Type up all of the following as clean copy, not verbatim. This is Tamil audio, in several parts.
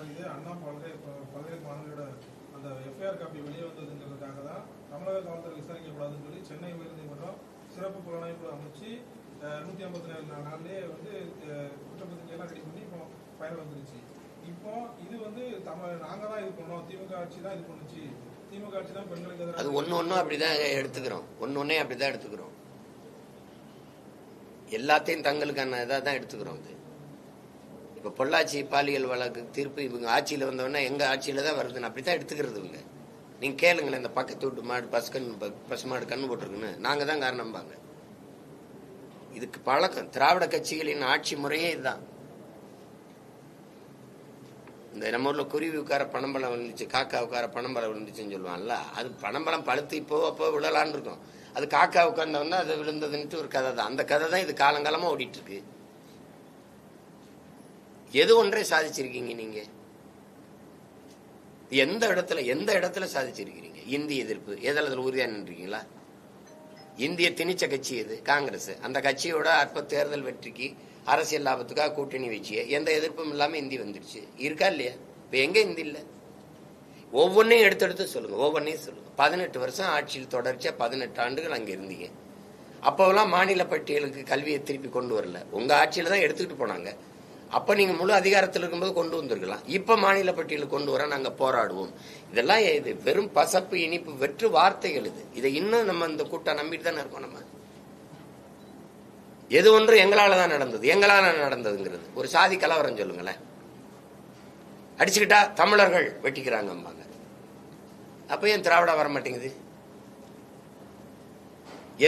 இது அண்ணா பல்கலை மாணவர்களோட அந்த எஃப்ஐஆர் காப்பி வெளியே வந்ததுங்கிறதுக்காக தான் தமிழக காவல்துறை விசாரிக்கக்கூடாதுன்னு சொல்லி சென்னை உயர்நீதிமன்றம் சிறப்பு புலனாய்வு அமைச்சு 154 நாள்லயே வந்து குற்றப்பத்திரிகையெல்லாம் ரெடி பண்ணி இப்போ ஃபைனல் வந்துருச்சு. இப்போ இது வந்து நாங்க தான் இது பண்ணோம், திமுக ஆட்சி தான் இது பண்ணுச்சு, திமுக ஆட்சி தான் பெண்களுக்கு எதிராக அது ஒன்னும் அப்படிதான் எடுத்துக்கிறோம். ஒன்னொன்னே அப்படிதான் எடுத்துக்கிறோம். எல்லாத்தையும் தங்களுக்கான இதாக தான் எடுத்துக்கிறோம். இது இப்ப பொள்ளாச்சி பாலியல் வழக்கு தீர்ப்பு இவங்க ஆட்சியில வந்தவொடனே எங்க ஆட்சியில தான் வருதுன்னு அப்படித்தான் எடுத்துக்கிறது இவங்க. நீங்க கேளுங்களேன், இந்த பக்கத்து வீட்டு மாடு பசு மாடு கண்ணு போட்டிருக்குன்னு நாங்க தான் காரணம்பாங்க. இதுக்கு பழக்கம். திராவிட கட்சிகளின் ஆட்சி முறையே இதுதான். இந்த நம்ம ஊர்ல குருவி உட்கார பணம்பழம் விழுந்துச்சு, காக்கா உட்கார பணம்பழம் விழுந்துச்சுன்னு சொல்லுவாங்கல்ல, அது பணம்பழம் பழுத்து இப்போ அப்போ விழலான்னு இருக்கும். அது காக்கா உட்கார்ந்தவொன்னா அது விழுந்ததுன்ட்டு ஒரு கதை தான். அந்த கதை தான் இது காலங்காலமா ஓடிட்டு இருக்கு. எது ஒன்றே சாதிச்சிருக்கீங்க நீங்க? எந்த இடத்துல சாதிச்சிருக்கீங்க? இந்தி எதிர்ப்பு எதில் உறுதியா நின்றீங்களா? இந்திய திணிச்ச கட்சி எது? காங்கிரஸ். அந்த கட்சியோட அற்ப தேர்தல் வெற்றிக்கு அரசியல் லாபத்துக்காக கூட்டணி வச்சு எந்த எதிர்ப்பும் இல்லாம இந்தி வந்துருச்சு. இருக்கா இல்லையா? இப்ப எங்க இந்தி இல்ல? ஒவ்வொன்னையும் எடுத்து சொல்லுங்க. ஒவ்வொன்னையும் சொல்லுங்க. 18 வருஷம் ஆட்சியில் தொடர்ச்சியா 18 ஆண்டுகள் அங்க இருந்தீங்க. அப்பவெல்லாம் மாநில பட்டியலுக்கு கல்வியை திருப்பி கொண்டு வரல. உங்க ஆட்சியில தான் எடுத்துக்கிட்டு போனாங்க. அப்ப நீங்க முழு அதிகாரத்தில் இருக்கும்போது கொண்டு வந்திருக்கலாம். இப்ப மாநில பட்டியலுக்கு கொண்டு வர நாங்க போராடுவோம். இதெல்லாம் இது வெறும் பசப்பு இனிப்பு வெற்று வார்த்தைகள். இதை இன்னும் நம்ம இந்த கூட்டம் நம்பிட்டு தானே இருக்கோம். நம்ம எது ஒன்று எங்களால தான் நடந்ததுங்கிறது ஒரு சாதி கலவரம் சொல்லுங்களேன். அடிச்சுக்கிட்டா தமிழர்கள் வெட்டிக்கிறாங்க. அப்ப ஏன் திராவிட வர மாட்டேங்குது?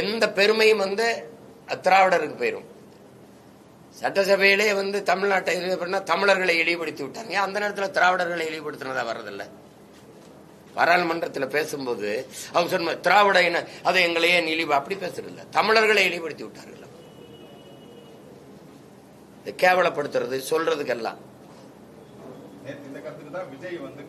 எந்த பெருமையும் வந்து திராவிடருக்கு போயிரும். சட்டசபையிலே வந்து தமிழ்நாட்டை தமிழர்களை இழிவுபடுத்தி விட்டாங்க. அந்த நேரத்தில் திராவிடர்களை இழிவுபடுத்தினதா வர்றதில்ல. பாராளுமன்றத்தில் பேசும்போது அவங்க சொன்ன திராவிட இன அதை எங்களையே இழிவு அப்படி பேசுறதில்ல, தமிழர்களை இழிவுபடுத்தி விட்டார்கள். கேவலப்படுத்துறது சொல்றதுக்கெல்லாம் இந்த கருத்துக்கு தான் விஜய் வந்து